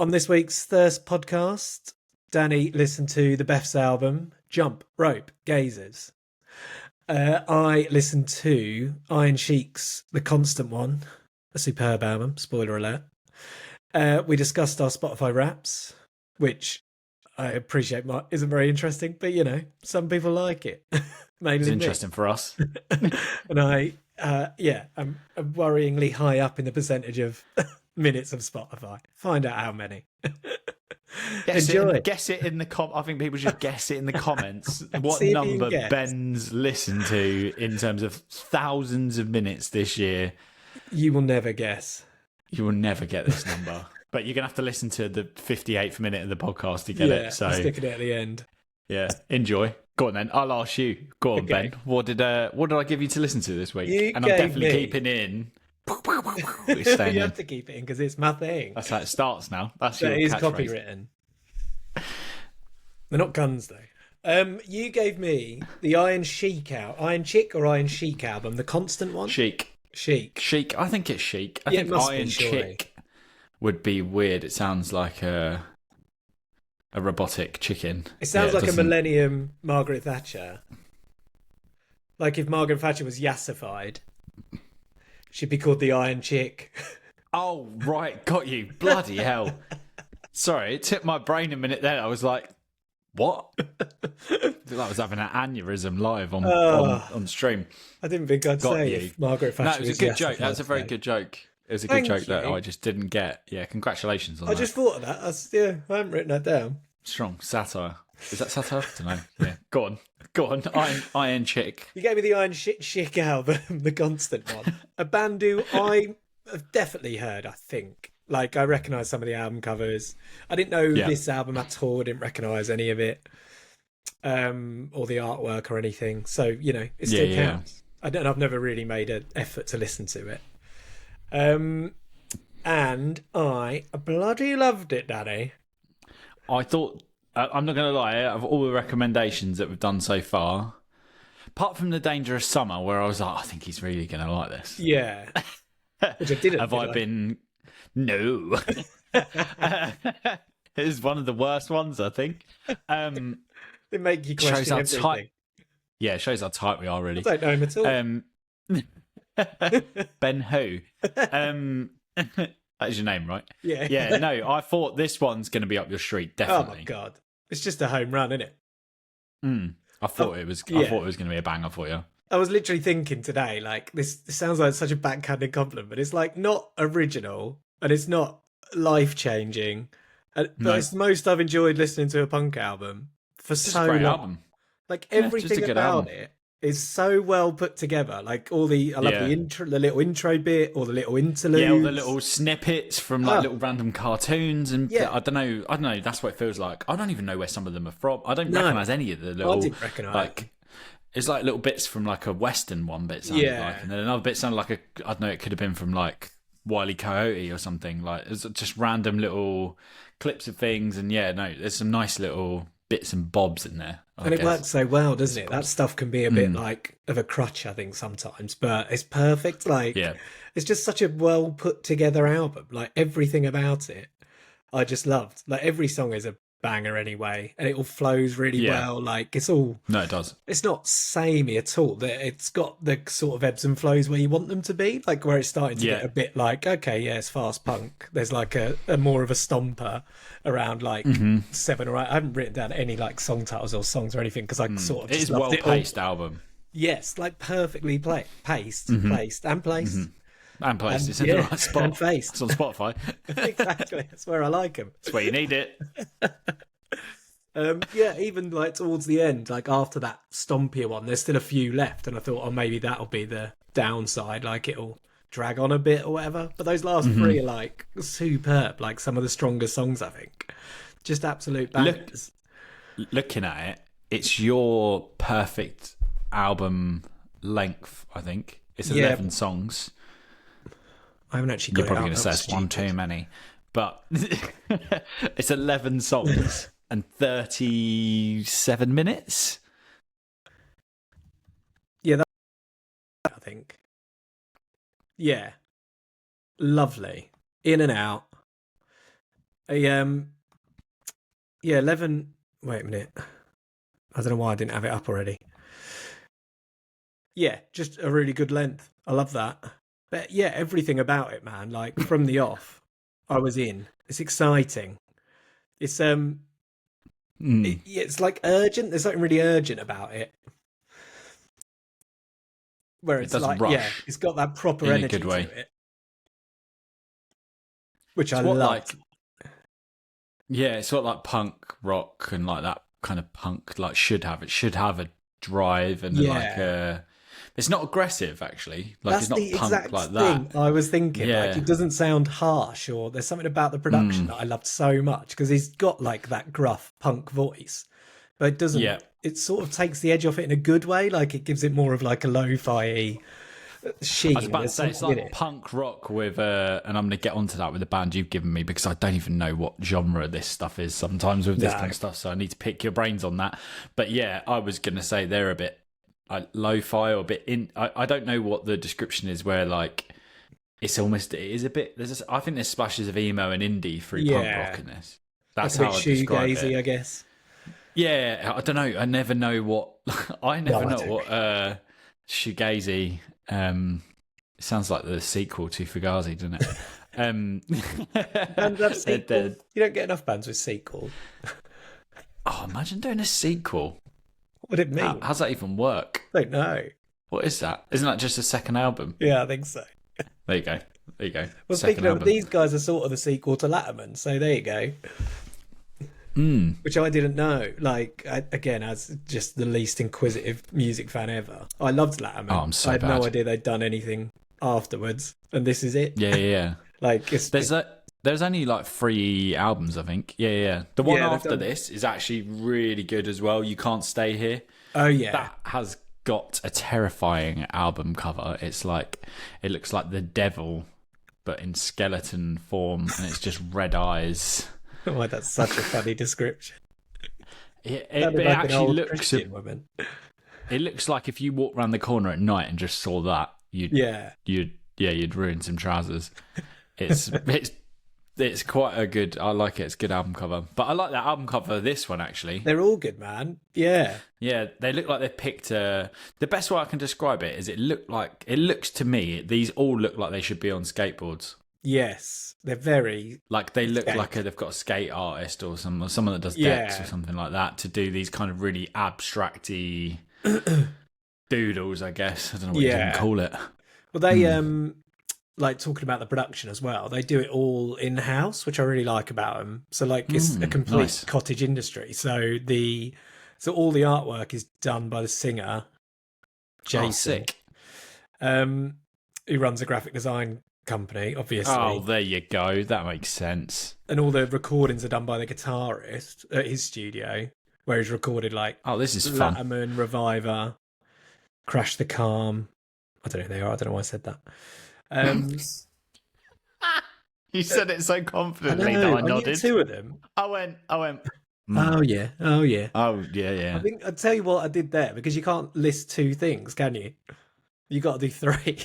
On this week's Thirst podcast, Danny listened to the Beths album, Jump, Rope, Gazers. I listened to Iron Chic's The Constant One, a superb album, spoiler alert. We discussed our Spotify Wraps, which I appreciate isn't very interesting, but you know, some people like it. Mainly It's me. interesting for us. And I'm worryingly high up in the percentage of minutes of Spotify. Find out how many. Enjoy. Guess it in the I think people should guess it in the comments. What See if you can number guess. Ben's listened to in terms of thousands of minutes this year. You will never guess. You will never get this number. But you're going to have to listen to the 58th minute of the podcast to get it. So I'm sticking it at the end. yeah, enjoy. Go on then. I'll ask you. Go on, Okay. Ben. What did I give you to listen to this week? You and I'm gave definitely me- keeping in. It's You staying in. have to keep it in because it's my thing. That's how it starts now. That's That your is catchphrase. copywritten. They're not guns though. You gave me the Iron Chic Iron Chic or Iron Chic album, the constant one. Chic. Chic. I think it's chic. I Yeah, it think must be, Iron surely. Chick would be weird. It sounds like a robotic chicken. It sounds Yeah, like a doesn't- Millennium Margaret Thatcher. Like if Margaret Thatcher was yassified, she'd be called the Iron Chick. Oh, right. Got you. Bloody hell. Sorry, it took my brain a minute there. I was like, what? I was having an aneurysm live on stream. I didn't think I'd Got say you. if Margaret Thatcher No, it was a good joke. yassified That's a very today. good joke. It was a Thank good joke that you. I just didn't get. Yeah, congratulations on I that. just thought of that. I haven't written that down. Strong satire. Is that satire? I don't know. Yeah. Go on. Iron Chick. You gave me the Iron Chic album, the constant one. A band who I have definitely heard, I think. Like, I recognise some of the album covers. I didn't know Yeah. this album at all. I didn't recognise any of it. Or the artwork or anything. So, you know, it still Yeah. counts. I've never really made an effort to listen to it. And I bloody loved it, Danny. I thought, I'm not going to lie, out of all the recommendations that we've done so far, apart from The Dangerous Summer, where I was like, I think he's really going to like this. Yeah. Which I didn't. Have did I been? No. It's one of the worst ones, I think. They make you question Shows how everything. tight. Yeah, it shows how tight we are, really. I don't know him at all. Ben Who? That is your name, right? Yeah. Yeah, no, I thought this one's going to be up your street, Oh definitely. my god. It's just a home run, isn't it? I thought it was. yeah. I thought it was going to be a banger for you. I was literally thinking today, like, this sounds like such a backhanded compliment, but it's like not original and it's not life changing. But No. it's the most I've enjoyed listening to a punk album for It's so a great long. album. Like Yeah, just a everything good about album. it is so well put together. Like I love Yeah. the little intro bit, or the little interludes. Yeah, all the little snippets from like Oh. little random cartoons and Yeah. I don't know. That's what it feels like. I don't even know where some of them are from. I don't No. recognize any of the I little didn't recognise. like. It's like little bits from like a western one bit sounded Yeah. like, and then another bit sounded like I don't know. It could have been from like Wile E. Coyote or something. Like it's just random little clips of things, and yeah, no, there's some nice little bits and bobs in there. I And it guess. works so well, doesn't it? That stuff can be a bit like of a crutch, I think, sometimes, but it's perfect. Like, Yeah. it's just such a well put together album. Like, everything about it, I just loved. Like, every song is a banger anyway, and it all flows really Yeah. well. Like, it's not samey at all. It's got the sort of ebbs and flows where you want them to be, like where it's starting to Yeah. get a bit like, okay, yeah, it's fast punk. There's like a more of a stomper around like 7 or 8. I haven't written down any like song titles or songs or anything because I sort of It just is loved well it all. paced album Yes, like perfectly placed, and placed. and placed. It's in yeah, the right spot. and faced. It's on Spotify. Exactly, that's where I like them. That's where you need it. Yeah, even like towards the end, like after that stompier one, there's still a few left, and I thought, oh, maybe that'll be the downside, like it'll drag on a bit or whatever. But those last three are like superb, like some of the strongest songs, I think. Just absolute bangers. Looking at it, it's your perfect album length. I think it's Yeah. 11 songs. I haven't actually You're got probably it going out. to say That's it's one stupid. too many, but it's 11 songs and 37 minutes. Yeah, that, I think. Yeah, lovely. In and out. A yeah, 11. Wait a minute. I don't know why I didn't have it up already. Yeah, just a really good length. I love that. But yeah, everything about it, man. Like from the off, I was in. It's exciting. It's it's like urgent. There's something really urgent about it. Where It it's doesn't like, yeah, rush it's got that proper in a energy good way. to it, which I It's what loved. it's what like punk rock and like that kind of punk like should have. It should have a drive and like Yeah, it's not aggressive actually. Like that's it's not the punk exact like thing that. I was thinking. Like, Yeah. it doesn't sound harsh, or there's something about the production that I loved so much because he's got like that gruff punk voice, but it doesn't. Yeah. It sort of takes the edge off it in a good way. Like, it gives it more of like a lo-fi I was sheen. about to There's say it's something in like it. punk rock with and I'm gonna get onto that with the band you've given me because I don't even know what genre this stuff is sometimes with this No. kind of stuff, so I need to pick your brains on that. But yeah, I was gonna say they're a bit like lo-fi or a bit in I don't know what the description is where like it is a bit I think there's splashes of emo and indie through punk Yeah, rock in this. like That's a bit how I describe shoegazy, it. I guess. Yeah, I don't know. I never know what I No, never I know don't. what Shoegazy it sounds like the sequel to Fugazi, doesn't it? Bands have they're- sequels. You don't get enough bands with sequels. oh, imagine doing a sequel. What would it mean? How's that even work? I don't know. What is that? Isn't that just a second album? Yeah, I think so. There you go. There you go. Well, Second speaking of, album. these guys are sort of the sequel to Latterman, so there you go. Which I didn't know. Like, again, as just the least inquisitive music fan ever, I loved Latterman. Oh, I'm so I had bad. no idea they'd done anything afterwards, and this is it. Yeah. Like, it's There's only like 3 albums, I think. Yeah. The one Yeah, they've after done- this is actually really good as well. You Can't Stay Here. oh yeah, That has got a terrifying album cover. It's like it looks like the devil, but in skeleton form, and it's just red eyes. oh, that's such a funny description. It Sounded like an actually old looks. Christian woman. It looks like if you walked around the corner at night and just saw that, Yeah, you'd ruin some trousers. It's quite a good. I like it. It's a good album cover. But I like that album cover. This one actually. they're all good, man. Yeah, Yeah, they look like they picked the best way I can describe it is it looks to me, these all look like they should be on skateboards. yes, they're very. Like they look Skate. like they've got a skate artist or someone that does decks Yeah. or something like that to do these kind of really abstracty doodles, I guess. I don't know what you Yeah. can call it. Well, they like talking about the production as well. They do it all in house, which I really like about them. So like it's a complete nice. cottage industry. So all the artwork is done by the singer Jason, Oh, sick. Who runs a graphic design company, obviously. Oh, there you go. That makes sense. And all the recordings are done by the guitarist at his studio, where he's recorded like Oh, this is fun. Latterman, Reviver, Crash the Calm. I don't know who they are. I don't know why I said that. You said it so I confidently know, that I I knew nodded. 2 of them. I went. Oh yeah, oh yeah. Oh yeah. I think I'll tell you what I did there, because you can't list 2 things, can you? You got to do 3.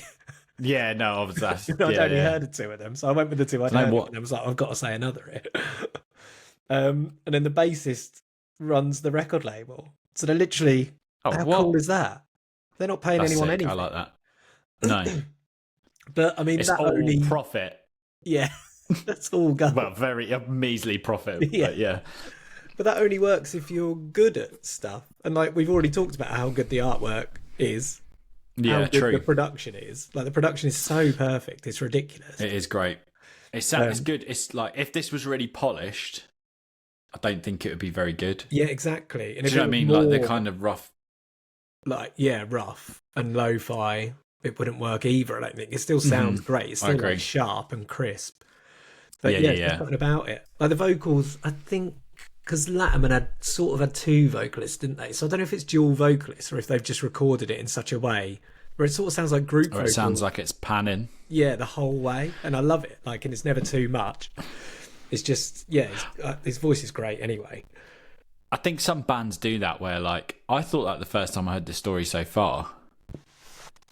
Yeah, no, obviously. I'd only heard of 2 of them, so I went with the 2 I'd Do you know heard of, what? and I was like, I've got to say another. And then the bassist runs the record label, so they're literally. Oh, how what? cool is that? They're not paying That's anyone sick. anything. I like that. No, But I mean, it's that all only profit. yeah, that's all go. Well, very measly profit. Yeah. But yeah. But that only works if you're good at stuff. And like we've already talked about how good the artwork is, how Yeah, good true. the production is. Like the production is so perfect, it's ridiculous. It is great. It's good. It's like if this was really polished, I don't think it would be very good. Yeah, exactly. And Do if you know what I it mean? was Like more the kind of rough. rough and lo-fi, it wouldn't work either. I don't think it still sounds great. It's I still agree. like sharp and crisp. But Yeah, yeah, yeah, there's yeah. something about it. Like the vocals, I think, because Latterman had 2 vocalists, didn't they? So I don't know if it's dual vocalists or if they've just recorded it in such a way where it sort of sounds like group Or it vocals. sounds like it's panning. Yeah, the whole way, and I love it. Like, and it's never too much. It's just, yeah, his voice is great anyway. I think some bands do that where, like, I thought that the first time I heard this story so far,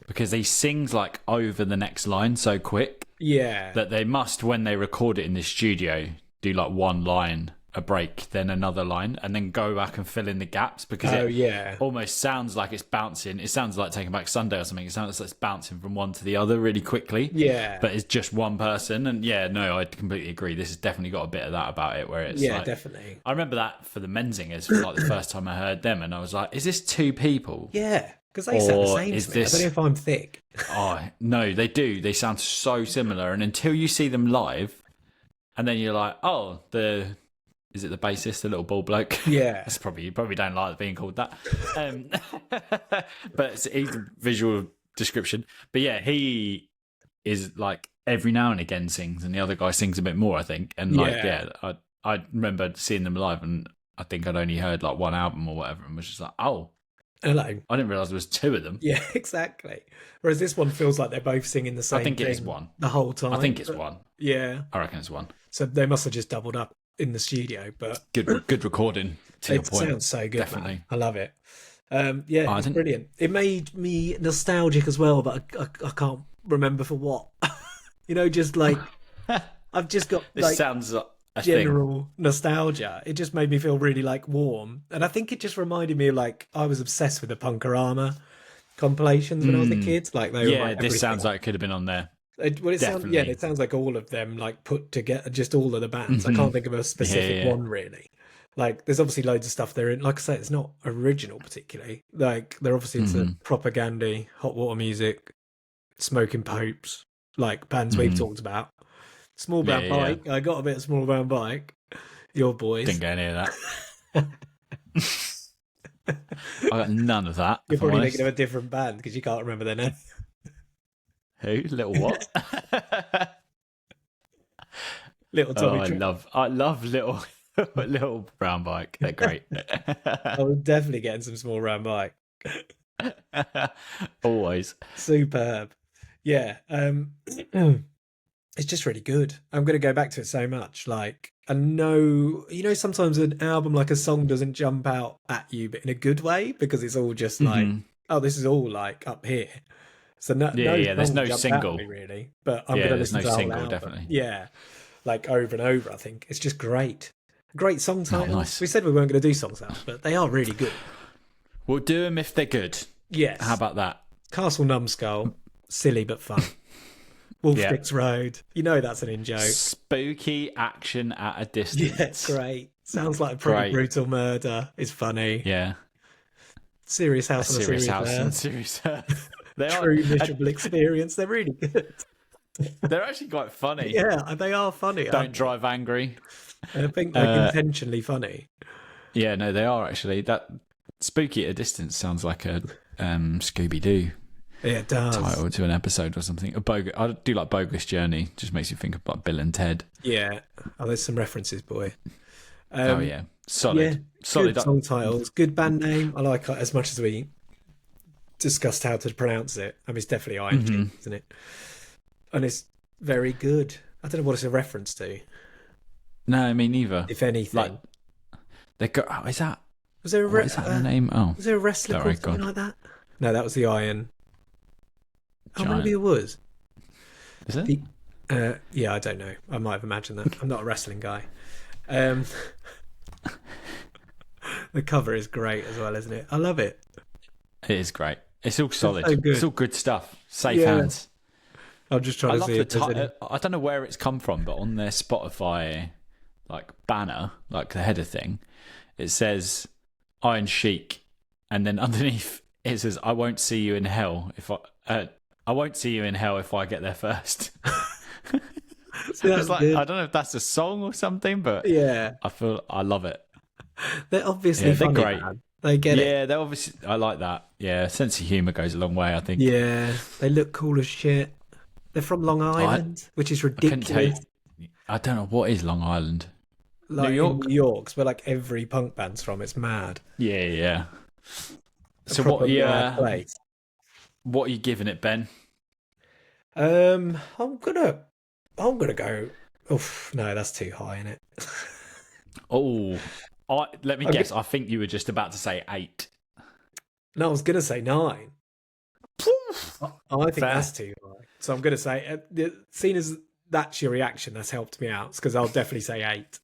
because he sings like over the next line so quick Yeah, that they must, when they record it in the studio, do like one line a break, then another line, and then go back and fill in the gaps, because it almost sounds like it's bouncing. It sounds like Taking Back Sunday or something. It sounds like it's bouncing from one to the other really quickly. Yeah. But it's just one person. And yeah, no, I completely agree. This has definitely got a bit of that about it, where it's like, definitely. I remember that for the Menzingers, for like the first time I heard them, and I was like, is this two people? Yeah, because they sound the same to me. I don't know if I'm thick. Oh, no, they do. They sound so similar. And until you see them live, and then you're like, oh, is it the bassist, the little bald bloke? Yeah. That's you probably don't like being called that. But he's a visual description. But yeah, he is like every now and again sings, and the other guy sings a bit more, I think. And I remember seeing them live, and I think I'd only heard like one album or whatever, and was just like, oh, hello. I didn't realise there was two of them. Yeah, exactly. Whereas this one feels like they're both singing the same thing. I think it is one. The whole time. I think it's one. Yeah. I reckon it's one. So they must have just doubled up in the studio, but good recording. To your point, sounds so good. Definitely, man. I love it. It's brilliant. It made me nostalgic as well, but I can't remember for what. Just like I've just got this sounds a general nostalgia. It just made me feel really like warm, and I think it just reminded me of like I was obsessed with the Punkorama compilations when I was a kid. Like this sounds like it could have been on there. It sounds like all of them like put together, just all of the bands. I can't think of a specific one really. Like there's obviously loads of stuff there in. Like I say, it's not original particularly. Like they're obviously into propaganda, hot water music, Smoking Popes, like bands we've talked about. Small Brown Bike. Yeah. I got a bit of Small Brown Bike. Your boys. Didn't get any of that. I got none of that. You're probably thinking of a different band because you can't remember their name. Who? Little what? Little Tommy. I love little Brown Bike. They're great. I was definitely getting some Small Brown Bike. Always. Superb. Yeah. It's just really good. I'm going to go back to it so much. Like, I know, sometimes an album, like a song doesn't jump out at you, but in a good way, because it's all just like, oh, this is all like up here. So there's no single really, but I'm going to listen to the whole album. Definitely. Yeah, like over and over. I think it's just great song titles. Oh, nice. We said we weren't going to do songs out, but they are really good. We'll do them if they're good. Yes. How about that? Castle Numbskull, silly but fun. Wolfsticks Road, that's an in-joke. Spooky action at a distance. Yeah, great. Sounds like a pretty brutal murder. It's funny. Yeah. Serious House on a Serious House Earth. and Serious Earth. True miserable experience. They're really good. They're actually quite funny. Yeah, they are funny. Don't drive angry. I think they're intentionally funny. Yeah, no, they are actually. That Spooky at a Distance sounds like a Scooby-Doo. Yeah, it does. Title to an episode or something. I do like Bogus Journey. Just makes you think of like Bill and Ted. Yeah. Oh, there's some references, boy. Oh yeah, solid. Yeah, solid good song titles. Good band name. I like it as much as we discussed how to pronounce it. I mean, it's definitely Iron Chic, isn't it? And it's very good. I don't know what it's a reference to. No, me neither. If anything, like they go. Oh, is that? Was there is that the name? Oh, was there a wrestler called something like that? No, that was the Iron. Oh, maybe it was. Is it? Yeah, I don't know. I might have imagined that. I'm not a wrestling guy. The cover is great as well, isn't it? I love it. It is great. It's all solid. It's so good. It's all good stuff. Safe hands. I'm just trying to see if there's any... I don't know where it's come from, but on their Spotify like banner, like the header thing, it says Iron Chic, and then underneath it says, "I won't see you in hell if I won't see you in hell if I get there first." So that's like, good. I don't know if that's a song or something, but yeah, I love it. They're obviously funny, they're great. Man. They get it. Yeah, they're obviously. I like that. Yeah, sense of humour goes a long way, I think. Yeah, they look cool as shit. They're from Long Island, which is ridiculous. I don't know what is Long Island. Like New York's where like every punk band's from. It's mad. Yeah. So what are you giving it, Ben? I'm gonna go. Oof, no, that's too high, isn't it? Let me guess. I think you were just about to say 8. No, I was gonna say 9. I think that's too high. So I'm gonna say, seeing as that's your reaction. That's helped me out because I'll definitely say 8.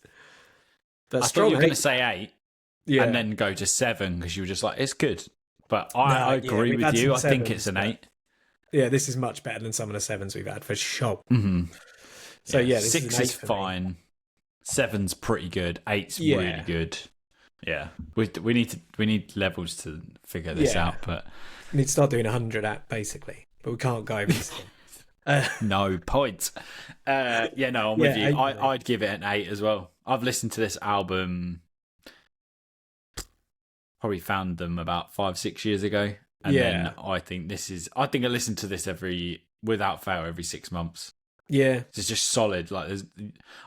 But I thought strong you were going 8. to say 8 Yeah. and then go to 7 because you were just like, it's good. But I No, agree we've with had you. I some think it's an 8. Yeah, this is much better than some of the 7s we've had for sure. Mm-hmm. So yeah, this 6 is an 8 is for me. fine. 7's pretty good. 8's Yeah. really good. Yeah, we need levels to figure this out, but We need to start doing 100 at basically, but we can't go over this. no point. I'm with you. 8, I'd give it an 8 as well. I've listened to this album. Probably found them about 5-6 years ago, and then I think I listen to this without fail every 6 months. Yeah, It's just solid. Like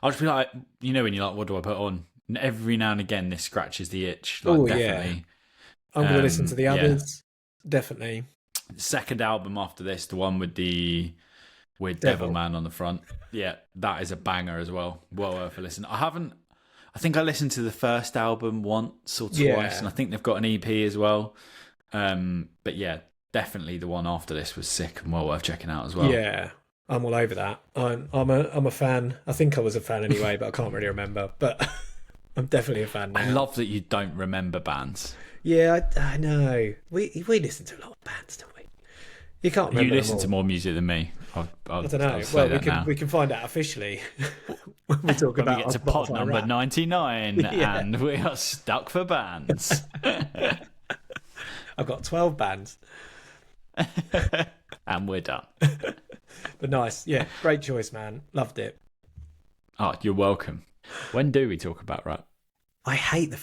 I'll just be like, when you're like, what do I put on? And every now and again, this scratches the itch. Like, definitely. I'm going to listen to the others. Definitely. Second album after this, the one with the Devil Man on the front. Yeah, that is a banger as well. Well worth a listen. I think I listened to the first album once or twice, and I think they've got an EP as well. But yeah, definitely the one after this was sick and well worth checking out as well. Yeah, I'm all over that. I'm a fan. I think I was a fan anyway, but I can't really remember. But I'm definitely a fan now. I love that you don't remember bands. Yeah, I know. We listen to a lot of bands, don't we? You can't remember. You listen to more music than me. I don't know. Well, we can find out officially when we talk about. We get to pod number 99, and we are stuck for bands. I've got 12 bands, and we're done. But nice, yeah, great choice, man. Loved it. Oh, you're welcome. When do we talk about rap? I hate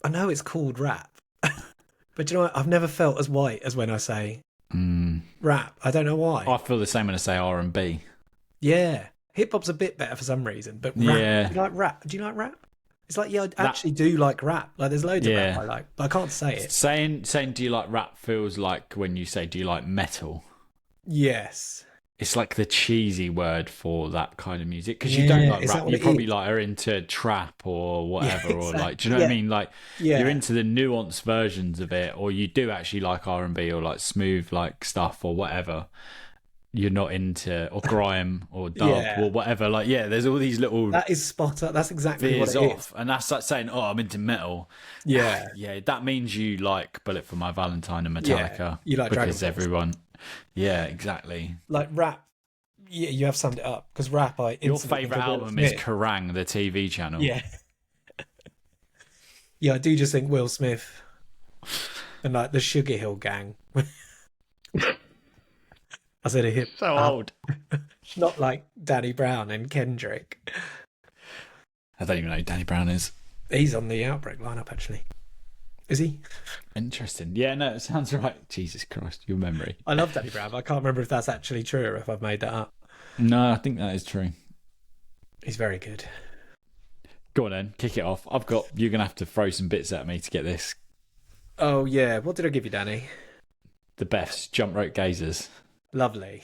I know it's called rap, but you know what? I've never felt as white as when I say rap. I don't know why. I feel the same when I say R&B. Yeah, hip hop's a bit better for some reason, but rap, do you like rap? Do you like rap? It's like, I actually do like rap. Like, there's loads of rap I like, but I can't say it. Saying do you like rap feels like when you say do you like metal. Yes. It's like the cheesy word for that kind of music because you don't like rap. You probably are into trap or whatever, or like, do you know what I mean? Like, you're into the nuanced versions of it, or you do actually like R&B or like smooth like stuff or whatever. You're not into or grime or dub or whatever. Like, there's all these little. That is spot on. That's exactly what it is. And that's like saying, "Oh, I'm into metal." Yeah, That means you like Bullet for My Valentine and Metallica. Yeah, you like Dragon because everyone. Yeah, exactly. Like rap, you have summed it up. Because rap, your favourite album is Kerrang, the TV channel. Yeah, I do just think Will Smith and like the Sugar Hill Gang. I said a hip. So old. Not like Danny Brown and Kendrick. I don't even know who Danny Brown is. He's on the Outbreak lineup, actually. Is he? Interesting. Yeah, no, it sounds right. Jesus Christ, your memory. I love Danny Brown, but I can't remember if that's actually true or if I've made that up. No, I think that is true. He's very good. Go on then, kick it off. You're going to have to throw some bits at me to get this. Oh, yeah. What did I give you, Danny? The Beths, Jump Rope Gazers. Lovely.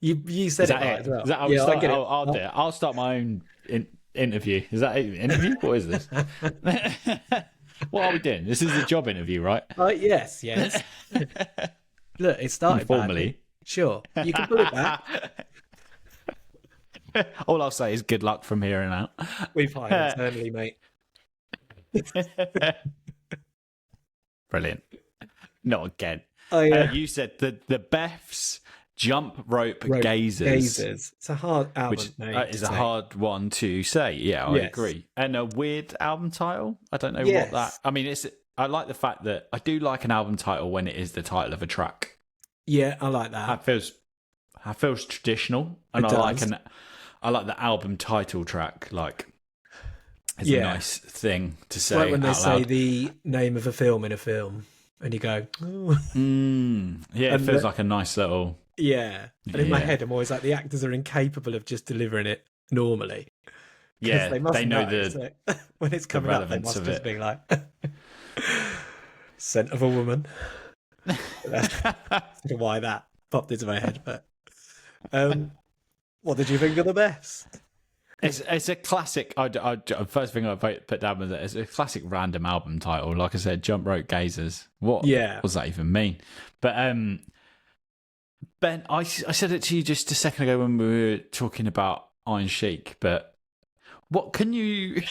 You said it right as well. I'll do it. I'll start my own interview. Is that an interview? What is this? What are we doing? This is a job interview, right? Yes. Look, it started formally. Badly. Sure, you can pull it back. All I'll say is good luck from here on out. We've hired internally, mate. Brilliant. Not again. Oh, yeah. You said the Beths Jump Rope Gazers. It's a hard album, which mate, is a hard one to say. Yeah, I agree. And a weird album title. I don't know what that. I mean, I like the fact that I do like an album title when it is the title of a track. Yeah, I like that. That feels traditional, and I like the album title track. Like, it's a nice thing to say. Like when they say loud. the name of a film in a film, and you go, oh. Yeah, it feels like a nice little. Yeah, and in my head, I'm always like, the actors are incapable of just delivering it normally. Yeah, they know when it's coming up, they must just be like, scent of a woman. That's why that popped into my head. But what did you think of the Beths? It's a classic. First thing I put down was it's a classic random album title. Like I said, Jump Rope Gazers. What does that even mean? But Ben, I said it to you just a second ago when we were talking about Iron Chic, but what can you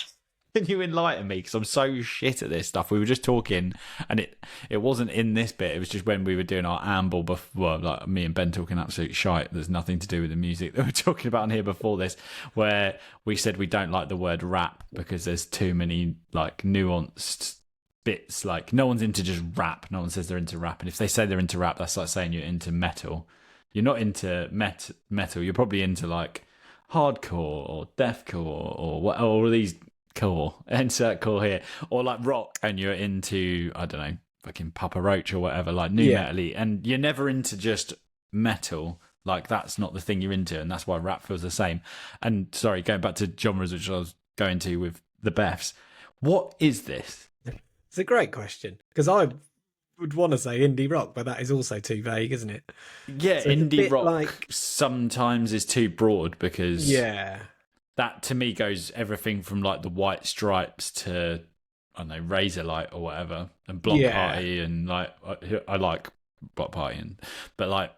can you enlighten me? Because I'm so shit at this stuff. We were just talking, and it wasn't in this bit. It was just when we were doing our amble before, like me and Ben talking absolute shite. There's nothing to do with the music that we're talking about in here before this, where we said we don't like the word rap because there's too many like nuanced bits. Like no one's into just rap. No one says they're into rap, and if they say they're into rap, that's like saying you're into metal. You're not into metal. You're probably into like hardcore or deathcore or what? All these core, insert core here, or like rock, and you're into, I don't know, fucking Papa Roach or whatever, like new metal-y, and you're never into just metal. Like that's not the thing you're into, and that's why rap feels the same. And sorry, going back to genres, which I was going to with the Beths. What is this? It's a great question, because I would want to say indie rock, but that is also too vague, isn't it? Yeah, so indie rock sometimes is too broad because that to me goes everything from like the White Stripes to, I don't know, Razorlight or whatever, and Block Party, and like I like Block Party, but like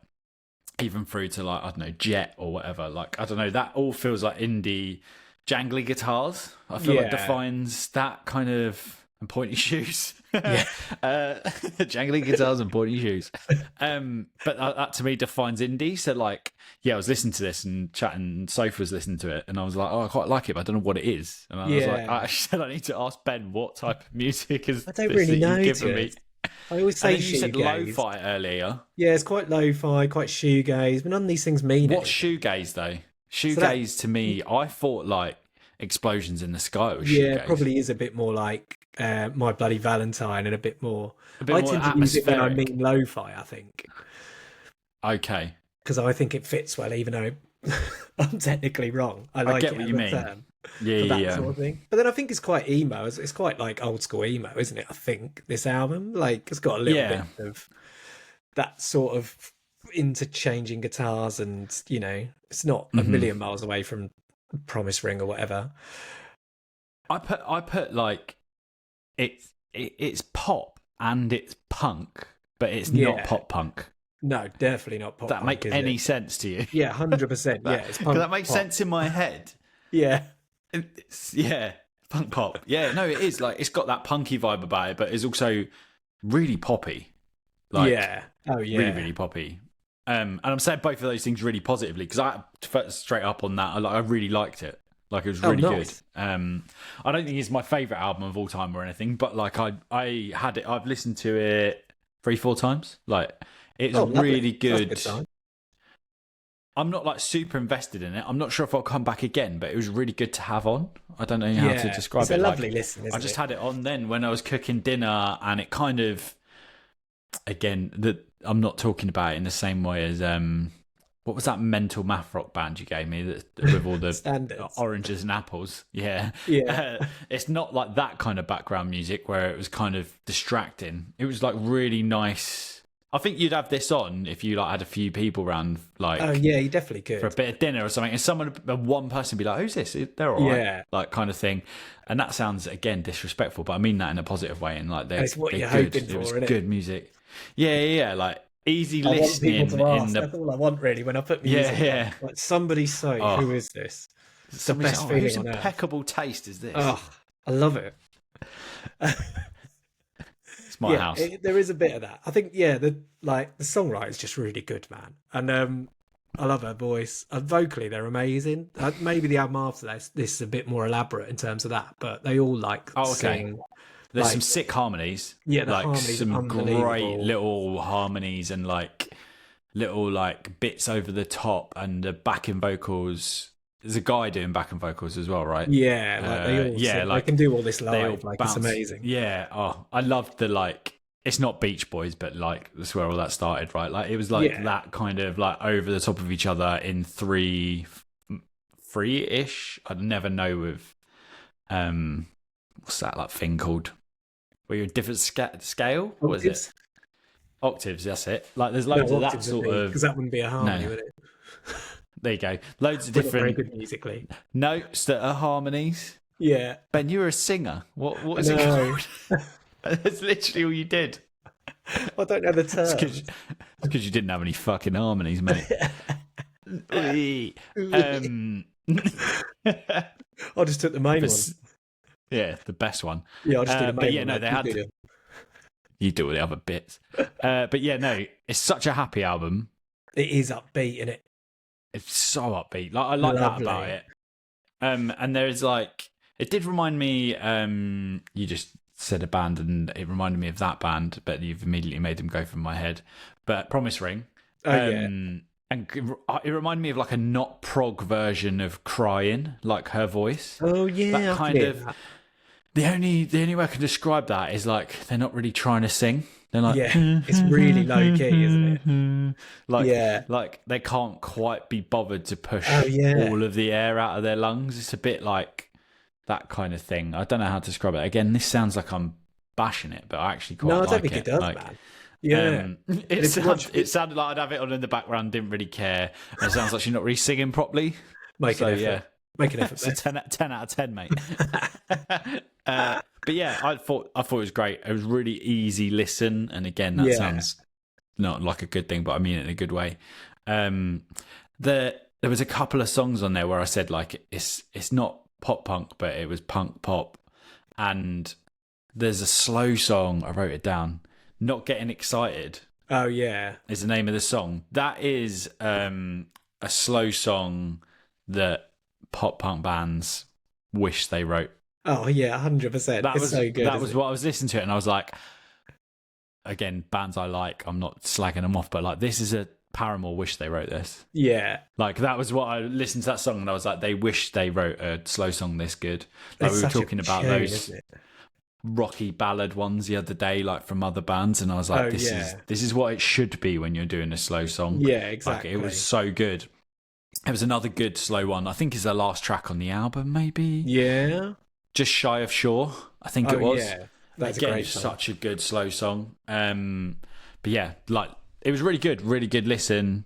even through to like, I don't know, Jet or whatever. Like I don't know, that all feels like indie. Jangly guitars, I feel like defines that kind of. And pointy shoes. Jangly guitars and pointy shoes. But that to me defines indie. So like, I was listening to this and chatting, and Soph was listening to it, and I was like, oh, I quite like it, but I don't know what it is. And I was like, I said I need to ask Ben what type of music is I don't really know. Me. I always say you said lo-fi earlier. Yeah, it's quite lo-fi, quite shoegaze, but none of these things mean What's shoegaze though? Shoegaze to me, I thought like explosions in the sky was shoegaze. Yeah, probably is a bit more like My Bloody Valentine, and a bit more I tend to use it when I mean lo-fi, I think. Okay. Because I think it fits well, even though I'm technically wrong. I get what you mean. That sort of thing. But then I think it's quite emo. It's quite like old school emo, isn't it? I think this album, like, it's got a little bit of that sort of interchanging guitars, and you know, it's not a million miles away from Promise Ring or whatever. I put like it's pop and it's punk, but it's not pop punk. No, definitely not pop. That make any sense to you? Yeah, 100%. Yeah, it's punk. Does that make sense in my head? Yeah, punk pop. Yeah, no, it is like it's got that punky vibe about it, but it's also really poppy. Like, really, really poppy. And I'm saying both of those things really positively because I straight up on that. I really liked it. Like it was really good. I don't think it's my favourite album of all time or anything, but like I had it. I've listened to it 3-4 times. Like it's really good. I'm not like super invested in it. I'm not sure if I'll come back again, but it was really good to have on. I don't know how to describe it. It's a lovely listen. I just had it on then when I was cooking dinner, and it kind of, again, I'm not talking about it in the same way as what was that mental math rock band you gave me with all the oranges and apples? Yeah. It's not like that kind of background music where it was kind of distracting. It was like really nice. I think you'd have this on if you like had a few people around, like, oh yeah, you definitely could, for a bit of dinner or something, and one person would be like, "Who's this? They're all right," like kind of thing. And that sounds again disrespectful, but I mean that in a positive way. And like that's what you're good. hoping for, it was isn't good music. Yeah, like easy listening. That's all I want really when I put music. Yeah. Like somebody say, "Who is this?" It's the best feeling whose on earth. Impeccable taste is this? Oh, I love it. My house. There is a bit of that. I think, the songwriter is just really good, man. And I love her voice. Vocally, they're amazing. Maybe the album after this is a bit more elaborate in terms of that, but they all sing. There's some sick harmonies. Yeah, the like harmonies some great little harmonies and like little like bits over the top, and the backing vocals. There's a guy doing backing vocals as well, right? Yeah, they can do all this live. Like bounce. It's amazing. Yeah. I loved the like. It's not Beach Boys, but like that's where all that started, right? Like it was like that kind of like over the top of each other in three-ish. I'd never know with what's that like thing called? Where you're a different scale. What is it? Octaves. That's it. Like there's loads of that sort of, because that wouldn't be a harmony, would it? There you go. Loads of different very good musically notes that are harmonies. Yeah. Ben, you're a singer. What is it called? That's literally all you did. I don't know the terms. It's because you didn't have any fucking harmonies, mate. I just took the main one. Yeah, the best one. Yeah, I'll just do the main but yeah, one. no, Like, they had. You do all the other bits. But yeah, no, it's such a happy album. It is upbeat, isn't it? It's so upbeat. Like I like that about it. And there's like, it did remind me. You just said a band, and it reminded me of that band, but you've immediately made them go from my head. But Promise Ring. Oh yeah. And it reminded me of like a not prog version of Crying, like her voice. Oh yeah. That kind of. That. The only way I can describe that is like they're not really trying to sing. They're like, it's really low key, isn't it? Like they can't quite be bothered to push all of the air out of their lungs. It's a bit like that kind of thing. I don't know how to describe it. Again, this sounds like I'm bashing it, but I actually quite like it. No, I don't think it does, man. Yeah, it sounded like I'd have it on in the background. Didn't really care. And it sounds like she's not really singing properly. Make an effort. Make an effort. So 10 out of 10, mate. But yeah, I thought it was great. It was really easy listen, and again, that sounds not like a good thing, but I mean it in a good way. There was a couple of songs on there where I said like it's not pop punk, but it was punk pop, and there's a slow song. I wrote it down. Not Getting Excited. Oh yeah, is the name of the song. That is a slow song that pop punk bands wish they wrote. Oh yeah, 100%. That was so good. That was what I was listening to it, and I was like, again, bands I like. I'm not slagging them off, but like, this is a Paramore wish they wrote this. Yeah, like that was what I listened to that song, and I was like, they wish they wrote a slow song this good. Like we were talking about those rocky ballad ones the other day, like from other bands, and I was like, this is what it should be when you're doing a slow song. Yeah, exactly. Like, it was so good. It was another good slow one. I think is the last track on the album, maybe. Yeah. Just Shy of Shore, I think it was. Yeah, that's again, a great song. Such a good slow song. But yeah, like it was really good listen.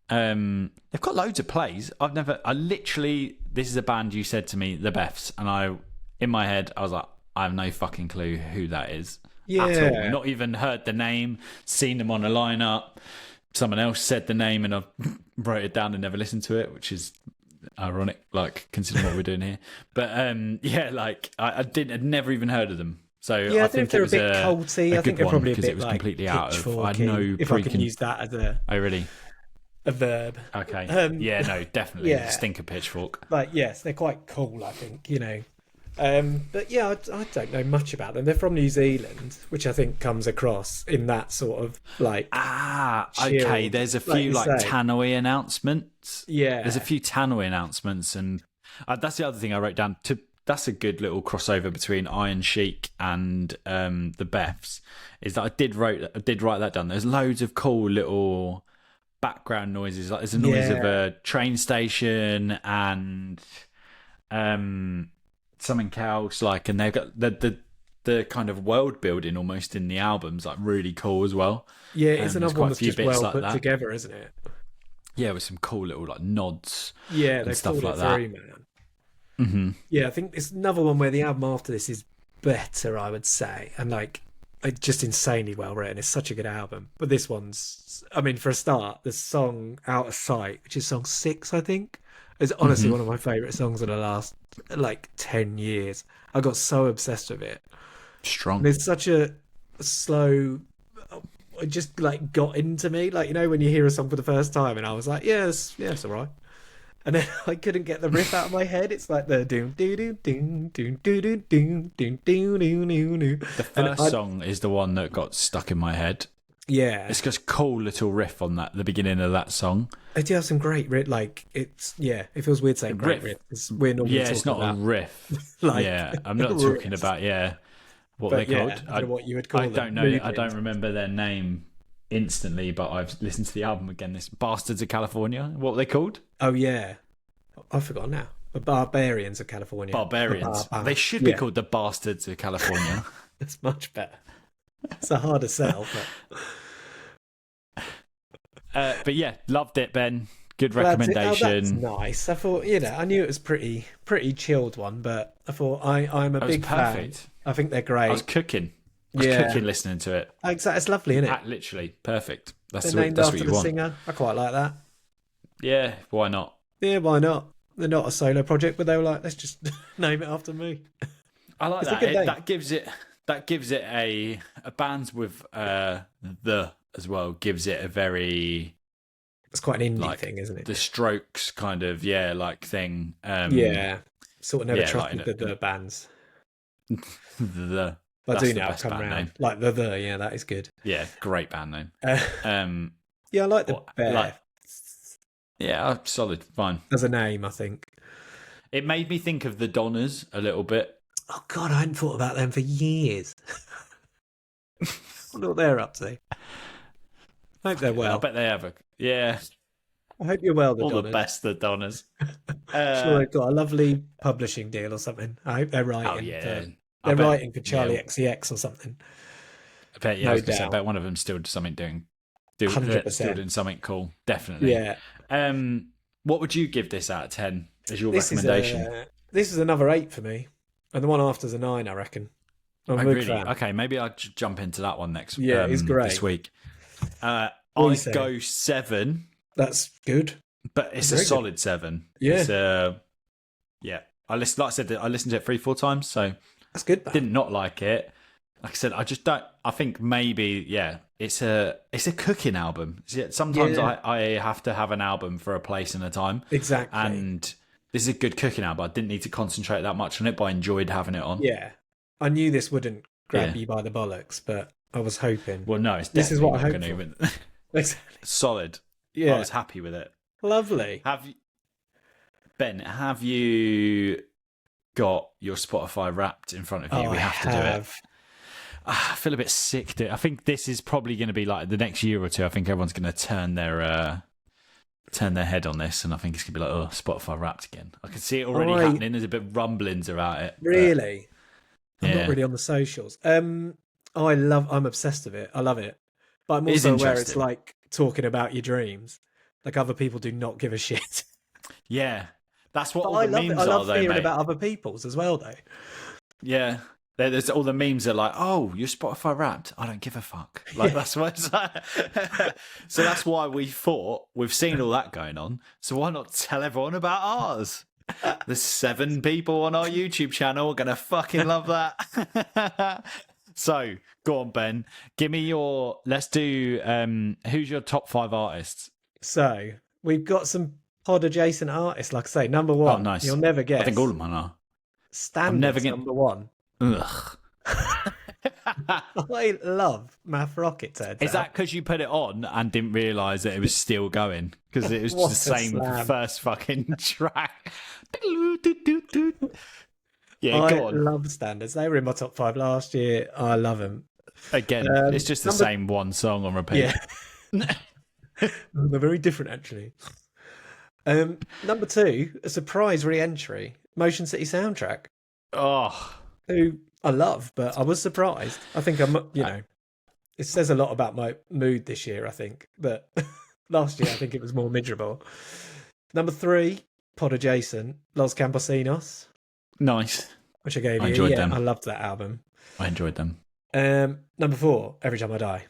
They've got loads of plays. This is a band you said to me, the Beths, and in my head I was like, I have no fucking clue who that is at all. Not even heard the name, seen them on a lineup. Someone else said the name, and I wrote it down and never listened to it, which is ironic, like considering what we're doing here. But like I'd never even heard of them. So I think they're a bit culty. I think they're probably a bit it was like completely out of. I know. If I can use that as Oh really? A verb. Okay. No, definitely. Stinker pitchfork. But yes, they're quite cool, I think, But yeah, I don't know much about them. They're from New Zealand, which I think comes across in that sort of like. Okay. There's a few like Tannoy announcements. Yeah. There's a few Tannoy announcements, and that's the other thing I wrote down. That's a good little crossover between Iron Chic and the Beths. Is that I did write that down. There's loads of cool little background noises. Like there's a noise of a train station and something else, like, and they've got the kind of world building almost in the albums, like really cool as well. Yeah, it's another one that's just well like put that together, isn't it? Yeah, with some cool little like nods. Yeah, and stuff like that. Man. Mm-hmm. Yeah, I think it's another one where the album after this is better, I would say, and like just insanely well written. It's such a good album. But this one's, I mean, for a start, the song "Out of Sight," which is song 6, I think, is honestly one of my favourite songs of the last like 10 years. I got so obsessed with it. Strong. And it's such a slow, it just like got into me, like, when you hear a song for the first time, and I was like, yes, all right. And then I couldn't get the riff out of my head. It's like the doom doo doo doom doom doo doo doom doom doo doo doo doo. The first song is the one that got stuck in my head. Yeah, it's just cool little riff on that, the beginning of that song. They do have some great riff. Like it feels weird saying great riff. We're normally it's not about. A riff. Like, I'm not talking about what they're called. I don't know what you would call them. I don't know. I don't remember their name instantly, but I've listened to the album again. This Bastards of California. What were they called? Oh yeah, I forgot now. The Barbarians of California. Barbarians. They should be called the Bastards of California. That's much better. It's a harder sell, but yeah, loved it, Ben. Good recommendation. That's nice. I thought, I knew it was pretty chilled one, but I thought I'm a big fan. I think they're great. I was cooking. Cooking listening to it. Exactly, it's lovely, isn't it? Literally perfect. That's named what after you the want. singer. I quite like that. Yeah, why not? Yeah, why not? They're not a solo project, but they were like, let's just name it after me. I like It's a that. good name. That gives it a bands with the as well gives it a very It's quite an indie like thing, isn't it? the Strokes kind of thing. Yeah. Sort of never yeah, trusted like the bands. the I that's do the now best come band round. name. Like yeah, that is good. Yeah, great band name. Uh, yeah, I like the Beth yeah, solid, fine. as a name, I think. It made me think of the Donners a little bit. Oh God, I hadn't thought about them for years. I wonder what they're up to. I hope they're well. I bet they have yeah. I hope you're well, the All Donners. the best, the Donners. Sure, they've got a lovely publishing deal or something. I hope they're writing. Oh yeah, They're writing for Charlie XCX or something. I bet, No I was gonna say, I doubt. bet one of them still doing 100%. still doing something cool. Definitely. Yeah. What would you give this out of 10 as your This recommendation? This is another 8 for me, and the one after's a 9, I reckon. I'm a big really? fan. Okay, maybe I'll jump into that one next. Yeah, it's great. This week. What I say? go 7, That's good. but it's Very a good. solid 7. Yeah. It's, yeah. I listened to it 3-4 times, so That's good. Man. didn't not like it. Like I said, I just don't. I think maybe it's a cooking album. Sometimes Yeah. I have to have an album for a place and a time, Exactly. and this is a good cooking album. I didn't need to concentrate that much on it, but I enjoyed having it on. Yeah, I knew this wouldn't grab Yeah. you by the bollocks, but I was hoping. Well, no, it's This is what I definitely hope not gonna Exactly. solid. Yeah, I was happy with it. lovely. Ben, have you got your Spotify Wrapped in front of you? We have to do it. I feel a bit sick. I think this is probably going to be like the next year or two. I think everyone's going to turn their head on this, and I think it's going to be like, oh, Spotify Wrapped again. I can see it already happening. There's a bit of rumblings about it. Really? I'm yeah. not really on the socials. I'm obsessed with it. I love it. But I'm It is also aware interesting. it's like talking about your dreams. Like other people do not give a shit. Yeah, that's what But all I the love it. memes I are, love though, hearing mate. about other people's as well, though. Yeah. There's all the memes are like, oh, you're Spotify Wrapped. I don't give a fuck. Like that's what it's like. So that's why we thought we've seen all that going on. So why not tell everyone about ours? There's 7 people on our YouTube channel are gonna fucking love that. So go on, Ben. Give me your. Let's do. Who's your top 5 artists? So we've got some pod adjacent artists. Like I say, number one. Oh, nice. You'll never guess. I think all of mine are. Standards, never getting- number one. Ugh. I love Math Rocket. Is that because you put it on and didn't realise that it was still going? Because it was What just the a same slam. first fucking track. Yeah, I go on. love Standards. They were in my top 5 last year. I love them. Again, it's just the number- same one song on repeat. Yeah. They're very different, actually. Number 2, a surprise re-entry, Motion City Soundtrack, Oh, who I love, but I was surprised. I think it says a lot about my mood this year, I think, that last year I think it was more miserable. Number 3, pod adjacent, Los Campesinos, nice. which I gave I you. enjoyed Yeah, them. I loved that album. I enjoyed them. Number 4, Every Time I Die.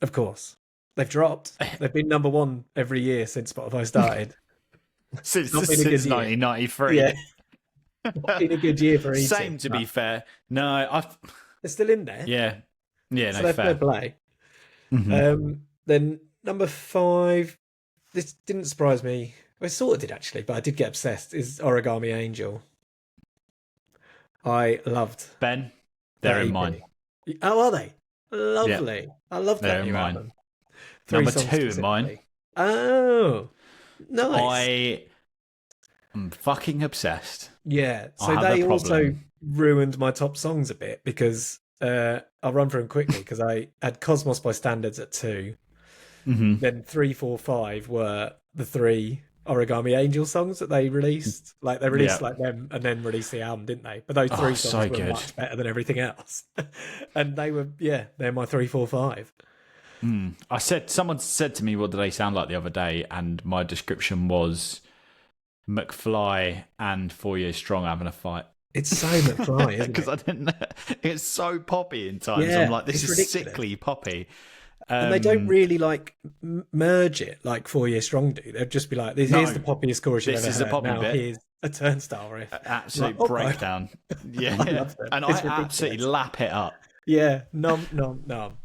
Of course. They've dropped. They've been number 1 every year since Spotify started. Since Not been a good year. 1993. Yeah. Not been a good year for eating. Same, to be fair. No, They're still in there. yeah. Yeah, So no, they're fair. fair play. Mhm. Then number 5, this didn't surprise me. Well, it sort of did actually, but I did get obsessed, is Origami Angel. I loved Ben, they're that in EP. mine. Oh, are they? Lovely. I love They're that in new mine. album. Number songs 2 in mine. specifically. Oh, nice. I am fucking obsessed. Yeah, I so have they a also problem. ruined my top songs a bit because I'll run through them quickly because I had Cosmos by Standards at 2. Mm-hmm. Then 3, 4, 5 were the 3 Origami Angel songs that they released. Like they released Yeah. like them and then released the album, didn't they? But those 3 songs so were good. much better than everything else. And they were, they're my 3, 4, 5. Someone said to me, what do they sound like the other day? And my description was McFly and 4 Years Strong having a fight. It's so McFly, isn't Because it? I didn't know. It's so poppy in times. Yeah, I'm like, this it's is ridiculous. sickly poppy. And they don't really like merge it like 4 Year Strong do. They'd just be like, here's the poppiest chorus you've This ever is the heard. poppy Now bit. here's a turnstile riff. Absolute Like, breakdown. Yeah, I love them. and It's I ridiculous. absolutely lap it up. Yeah, nom nom nom.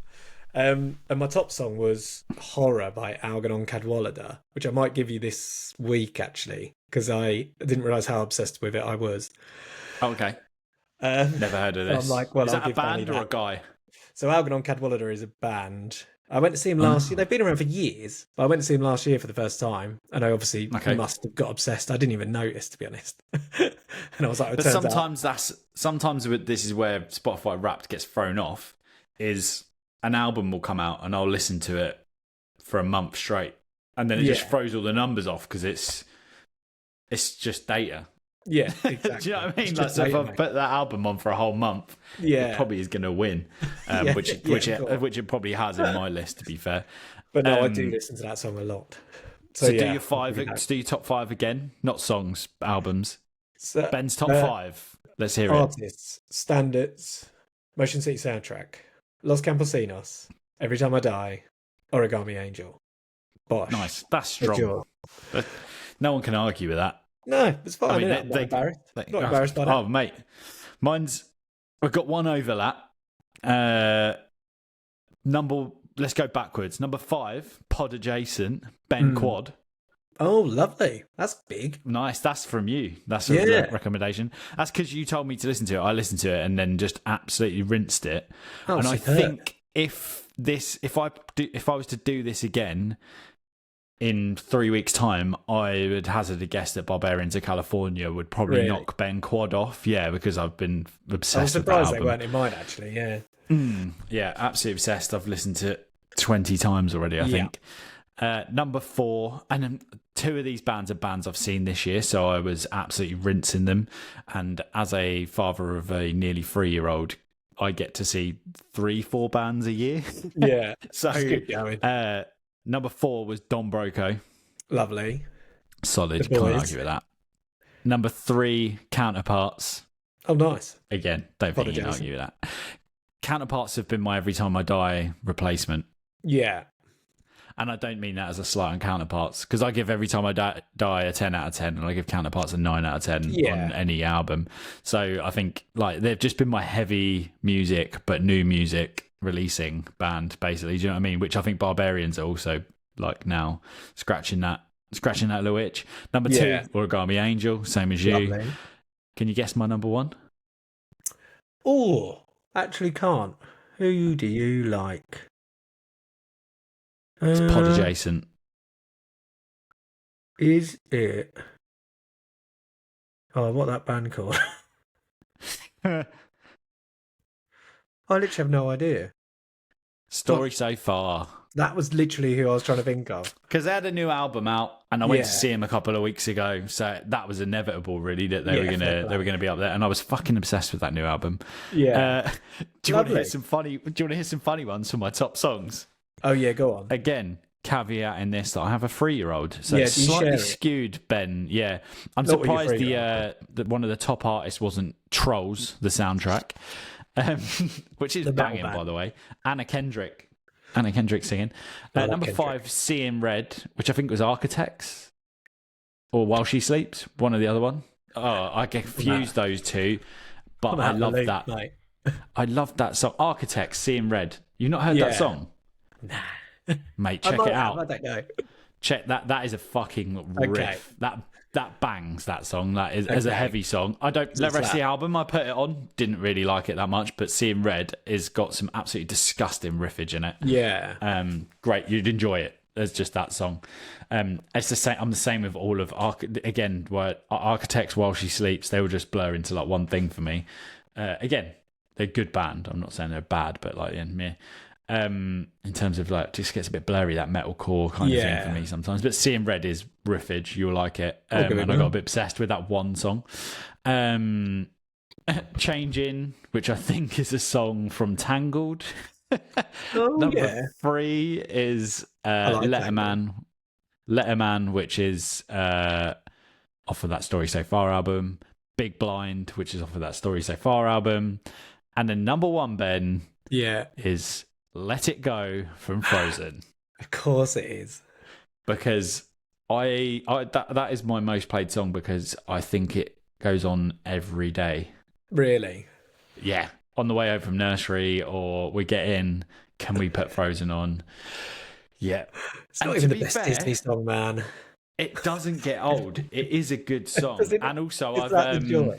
And my top song was Horror by Algernon Cadwallader, which I might give you this week actually, because I didn't realise how obsessed with it I was. Oh, okay. Never heard of So this. I'm like, well, is I'll that a give Danny band or a that. guy? So Algernon Cadwallader is a band. I went to see him last year. They've been around for years, but I went to see him last year for the first time, and I obviously must have got obsessed. I didn't even notice, to be honest. And I was like, But sometimes this is where Spotify Wrapped gets thrown off. Is an album will come out and I'll listen to it for a month straight, and then it just throws all the numbers off because it's just data. Yeah, exactly. Do you know what I mean? Like, so if I put that album on for a whole month, it probably is going to win, which it probably has in my list, to be fair. But no, I do listen to that song a lot. So do your top five again, not songs, albums. So, Ben's top five. Let's hear artists, standards, Motion City Soundtrack, Los Campesinos, Every Time I Die, Origami Angel, Bosch. Nice, that's strong. No one can argue with that. No, it's fine. I'm not embarrassed. Not embarrassed by that. Oh, mate. I've got one overlap. Let's go backwards. Number 5, Pod Adjacent, Ben Quad. Oh, lovely. That's big. Nice. That's from you. That's a recommendation. That's because you told me to listen to it. I listened to it and then just absolutely rinsed it. Oh, and superb. I think if I was to do this again in 3 weeks' time, I would hazard a guess that Barbarians of California would probably knock Ben Quad off. Yeah, because I've been obsessed with that album. I'm surprised they weren't in mine, actually. Yeah. Yeah, absolutely obsessed. I've listened to it 20 times already, I think. Number 4, and then 2 of these bands are bands I've seen this year, so I was absolutely rinsing them. And as a father of a nearly 3-year-old, I get to see 3-4 bands a year. Yeah. So keep going. Number 4 was Don Broco. Lovely. Solid. Can't argue with that. Number 3, Counterparts. Oh, nice. Again, don't think you can argue with that. Counterparts have been my Every Time I Die replacement. Yeah. And I don't mean that as a slight on Counterparts, because I give Every Time I Die a 10 out of 10, and I give Counterparts a 9 out of 10 on any album. So I think like they've just been my heavy music, but new music releasing band, basically. Do you know what I mean? Which I think Barbarians are also like now scratching that little itch. Number 2, Origami Angel, same as you. Lovely. Can you guess my number 1? Oh, actually can't. Who do you like? It's Pod Adjacent. Is it? Oh, what that band called? I literally have no idea. Story So Far. That was literally who I was trying to think of. Because they had a new album out, and I went to see him a couple of weeks ago, so that was inevitable, really, that they were gonna be up there, and I was fucking obsessed with that new album. Yeah. Do you want to hear some funny? Do you want to hear some funny ones from my top songs? Oh yeah, go on. Again, caveat in this that I have a 3-year-old, so it's slightly skewed. Ben, yeah, I'm surprised that one of the top artists wasn't Trolls, the soundtrack, which is banging, by the way. Anna Kendrick singing. Number 5, Seeing Red, which I think was Architects or While She Sleeps, one or the other one. Oh, I confused those two, but I love that. Mate. I love that song, Architects, Seeing Red. You've not heard that song? Nah. Mate, check it out. I don't know. Check that. That is a fucking riff. That bangs, that song. That is as a heavy song. I don't let rest of the album. I put it on. Didn't really like it that much, but Seeing Red has got some absolutely disgusting riffage in it. Yeah. Great. You'd enjoy it. There's just that song. It's the same. I'm the same with all of Architects, While She Sleeps. They will just blur into like one thing for me. Again, they're a good band. I'm not saying they're bad, but like in terms of like, just gets a bit blurry, that metalcore kind of thing for me sometimes. But Seeing Red is riffage. You'll like it. And I got a bit obsessed with that one song. Changing, which I think is a song from Tangled. Number 3 is Let a Man, which is off of that Story So Far album. Big Blind, which is off of that Story So Far album. And then number 1, Ben, is Let It Go from Frozen. Of course it is. Because that is my most played song because I think it goes on every day. Really? Yeah. On the way home from nursery or we get in, can we put Frozen on? Yeah. It's And not to even the be best fair, Disney song, man. it doesn't get old. It is a good Does song. it? And also Is that the joy?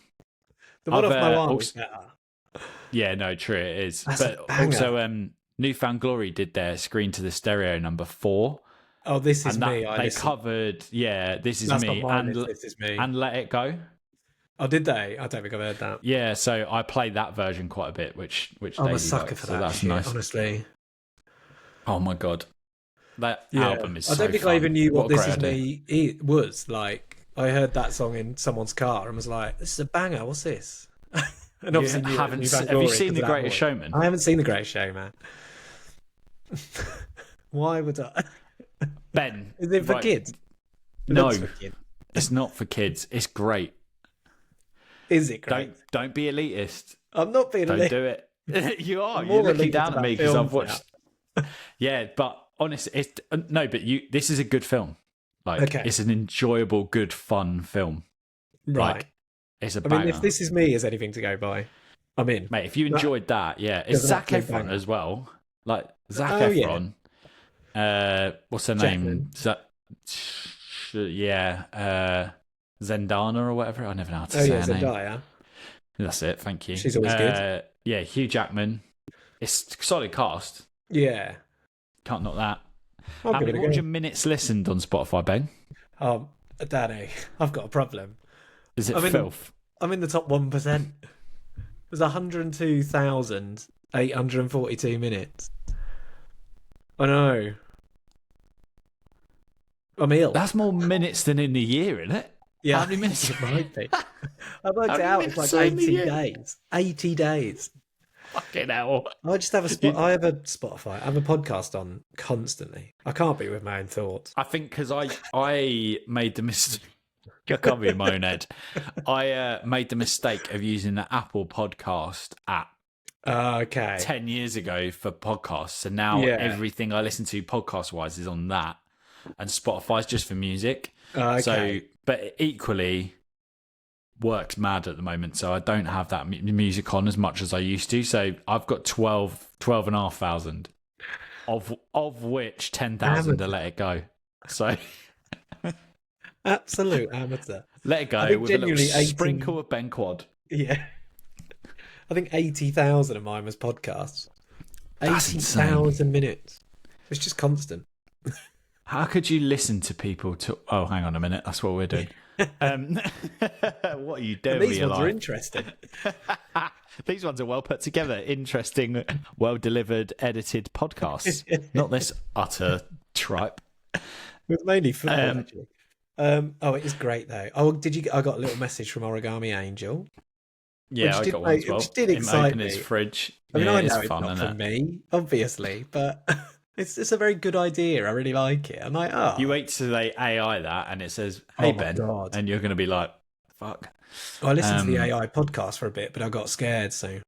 The one I've off Moana is also better. yeah, no, true it is. That's a But banger. also Newfound Glory did their Screen to the Stereo number 4. Oh, This Is And that Me. I they listen. covered, This Is That's not Me my list. This Is Me. and Let It Go. Oh, did they? I don't think I've heard that. Yeah, so I play that version quite a bit, which I'm a Daisy sucker likes, for so that that's shit, nice. honestly. Oh my god, that Yeah. album is I so don't think fun. I even knew what a This great Is idea. Me was. Like, I heard that song in someone's car and was like, this is a banger. What's this? And You obviously knew it was haven't? Newfound Have you Glory seen 'cause The of that Greatest voice. Showman? I haven't seen The Greatest Show, man. Why would I? Ben, Is it for right, kids? It no, looks for kids. it's not for kids. It's great. Is it great? Don't be elitist. I'm not being Don't elitist. do it. You are. I'm You're more looking elitist down at about me because I've films watched. Yeah, but honestly, it's no. But this is a good film. Like, Okay. it's an enjoyable, good, fun film. Right. Like, it's a I mean, banger. if This Is Me is anything to go by, I'm in. Mate, if you enjoyed that, yeah. It's There's an Zac absolute Efron banger. as well. Like, Zac Oh, yeah. Efron. What's her name? Jackman. Zendana or whatever. I never know how to Oh, say yeah, her name. Zendaya. That's it. Thank you. She's always good. Yeah, Hugh Jackman. It's solid cast. Yeah. Can't knock that. I'll How give it many? a What was go. your minutes listened on Spotify, Ben? Danny, I've got a problem. Is it I'm in- filth? I'm in the top 1%. There's 102,842 minutes. I know. I'm ill. That's more minutes than in the year, isn't it? Yeah, How many minutes? it might be. I worked How it many out. It's like minutes are in the 80 year? days. 80 days. Fucking hell. I just have I have a Spotify. I have a podcast on constantly. I can't be with my own thoughts. I think because I made the mistake. I can't be in my own head. I made the mistake of using the Apple Podcast app Okay. 10 years ago for podcasts. So now Yeah. everything I listen to podcast wise is on that. And Spotify's just for music. Okay. So, but it equally works mad at the moment. So I don't have that music on as much as I used to. So I've got 12,500 of which 10,000 to Let It Go. So Absolute amateur. Let It I Go think with a little genuinely 18 sprinkle of Ben Quad. Yeah. I think 80,000 of mine was podcasts. That's 80,000 minutes. It's just constant. How could you listen to people to? Oh, hang on a minute. That's what we're doing. What are you doing? And with these your ones are life? interesting. These ones are well put together, interesting, well delivered, edited podcasts. Not this utter tripe. It was mainly football, actually. It is great though. Oh, I got a little message from Origami Angel. Yeah, Which I did got one as make- well. which did Him excite open his me. fridge. I mean, Yeah, I it's know it's fun, not isn't from it? me, obviously, but it's a very good idea. I really like it. I'm like, oh, You wait till they AI that, and it says, "Hey Oh my Ben," God. and you're going to be like, "Fuck." I listened to the Um, AI podcast for a bit, but I got scared. So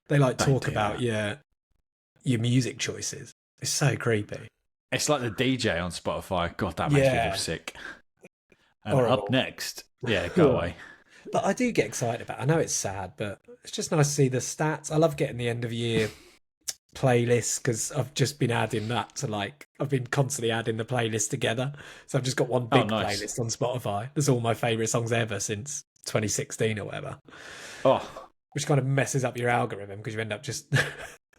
they like Don't talk do about your music choices. It's so creepy. It's like the DJ on Spotify. God, that makes me Yeah. feel sick. Horrible. Up next, go away. But I do get excited about it. I know it's sad, but it's just nice to see the stats. I love getting the end of year playlists because I've just been adding that to I've been constantly adding the playlist together. So I've just got one big nice. playlist on Spotify. There's all my favourite songs ever since 2016 or whatever, Oh, which kind of messes up your algorithm because you end up just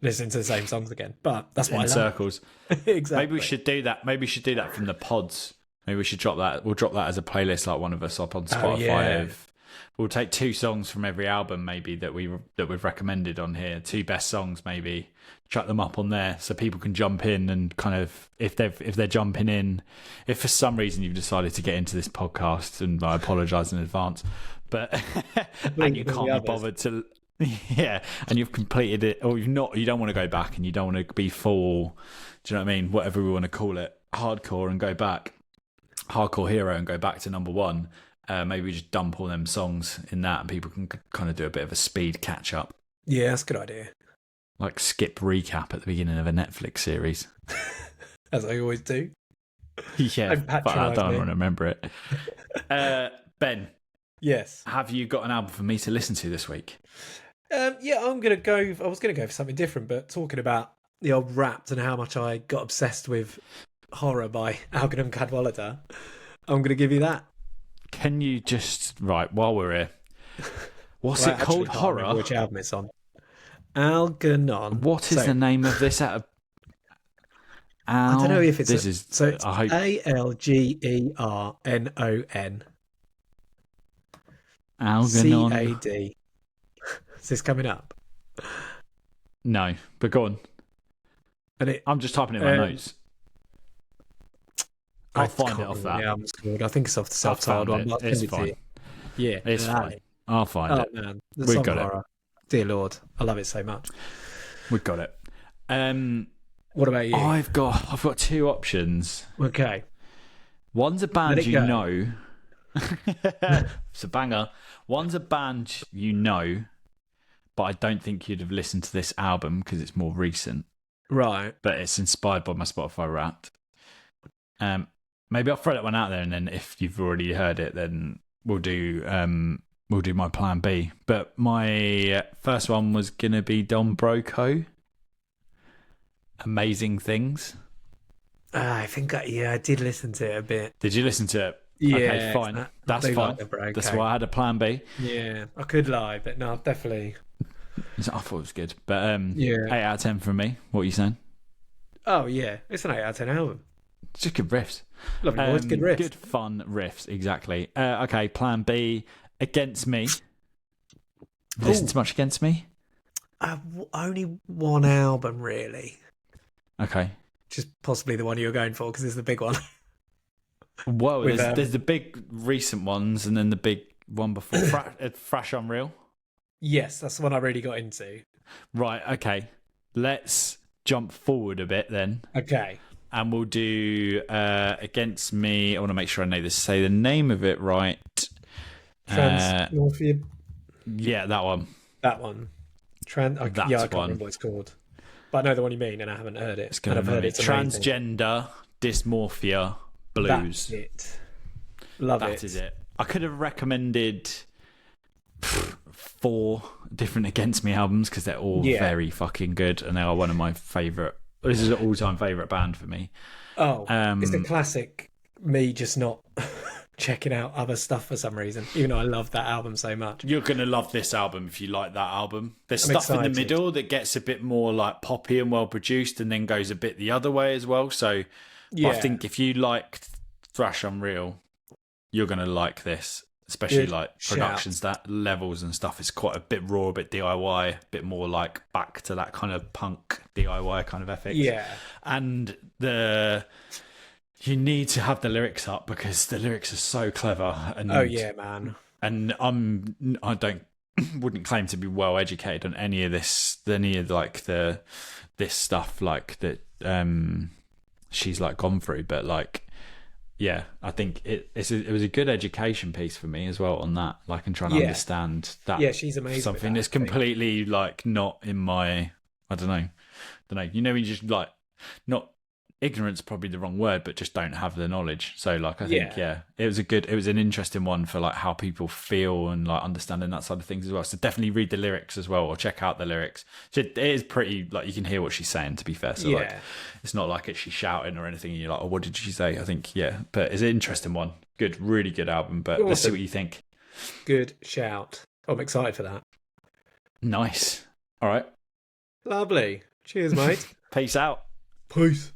listening to the same songs again. But that's what in I love. circles. Exactly. Maybe we should do that. Maybe we should do that from the pods. Maybe we should drop that. We'll drop that as a playlist, like one of us up on Spotify. yeah. We'll take 2 songs from every album, maybe that we've recommended on here. 2 best songs, maybe chuck them up on there so people can jump in and kind of if they're jumping in. If for some reason you've decided to get into this podcast, and I apologise in advance, but and you can't be bothered to. Yeah, and you've completed it, or you don't want to go back, and you don't want to be full. Do you know what I mean? Whatever we want to call it, hardcore, and go back, hardcore hero, and go back to number 1. Maybe we just dump all them songs in that, and people can kind of do a bit of a speed catch up. Yeah, that's a good idea. like skip recap at the beginning of a Netflix series. As I always do. Yeah, Don't but I patronise don't me. want to remember it. Ben, Yes. have you got an album for me to listen to this week? Yeah, I was going to go for something different, but talking about the old Wrapped and how much I got obsessed with Horror by Algernon Cadwallader, I'm going to give you that. Can you just, right, while we're here, what's Well, it I actually called? can't remember Horror? which album it's on. Algernon. What is the name of this out of I don't know if it's this is it's I hope Algernon Algernon. Cad. Is this coming up? No, but go on. And I'm just typing in my notes. I'll find it off that. The album's called. I think it's off the I've self-titled found one. But I'll It's send it to fine. you. Yeah, It's fine. I'll find it. Man, the We song got it. Horror. Dear Lord, I love it so much. We got it. What about you? I've got two options. Okay. One's a band Let it you go. know. It's a banger. One's a band you know, but I don't think you'd have listened to this album because it's more recent. Right. But it's inspired by my Spotify Wrapped. Maybe I'll throw that one out there, and then if you've already heard it, then we'll do my plan B. But my first one was gonna be Don Broco. Amazing Things. I think I did listen to it a bit. Did you listen to it? Yeah, okay, fine. That's do fine. like the Broco. That's why I had a plan B. Yeah, I could lie, but no, definitely. I thought it was good. But Yeah. 8 out of 10 from me. What are you saying? Oh yeah, it's an 8 out of 10 album. It's just good riffs. Lovely voice, good riffs. Good fun riffs, exactly. Okay, plan B, Against Me. Listen to much Against Me? Only one album really. Okay. Just possibly the one you were going for because it's the big one. Whoa, With, there's the big recent ones and then the big one before. Fresh Unreal? Yes, that's the one I really got into. Right, okay. Let's jump forward a bit then. Okay. And we'll do Against Me. I want to make sure I know this. Say the name of it right. Transmorphia. Yeah, that one. That one. I can't remember what it's called. But I know the one you mean, and I haven't heard it. And I've heard it's amazing. Transgender Dysmorphia Blues. That's it. Love it. That is it. I could have recommended 4 different Against Me albums because they're all very fucking good, and they are one of my favourite. This is an all-time favourite band for me. Oh, it's the classic me just not checking out other stuff for some reason, even though I love that album so much. You're going to love this album if you like that album. There's I'm stuff in excited. the middle that gets a bit more like poppy and well-produced and then goes a bit the other way as well. So I think if you liked Thrash Unreal, you're going to like this. Especially Good like shout. productions, that levels and stuff is quite a bit raw, a bit DIY, a bit more like back to that kind of punk DIY kind of ethics. Yeah. And you need to have the lyrics up because the lyrics are so clever. And, Oh yeah, man. And wouldn't claim to be well educated on any of this, like this stuff like that she's like gone through, but like. Yeah, I think it was a good education piece for me as well on that, like, and trying to understand that. Yeah, she's amazing. Something that's completely like not in my, I don't know. You know, you just like not ignorance, probably the wrong word, but just don't have the knowledge. So like, I think it was an interesting one for like how people feel and like understanding that side of things as well. So definitely read the lyrics as well, or check out the lyrics. So it is pretty like you can hear what she's saying. To be fair, so like it's not like she's shouting or anything. And you're like, oh, what did she say? I think but it's an interesting one. Good, really good album. But let's see what you think. Good shout. I'm excited for that. Nice. All right. Lovely. Cheers, mate. Peace out. Peace.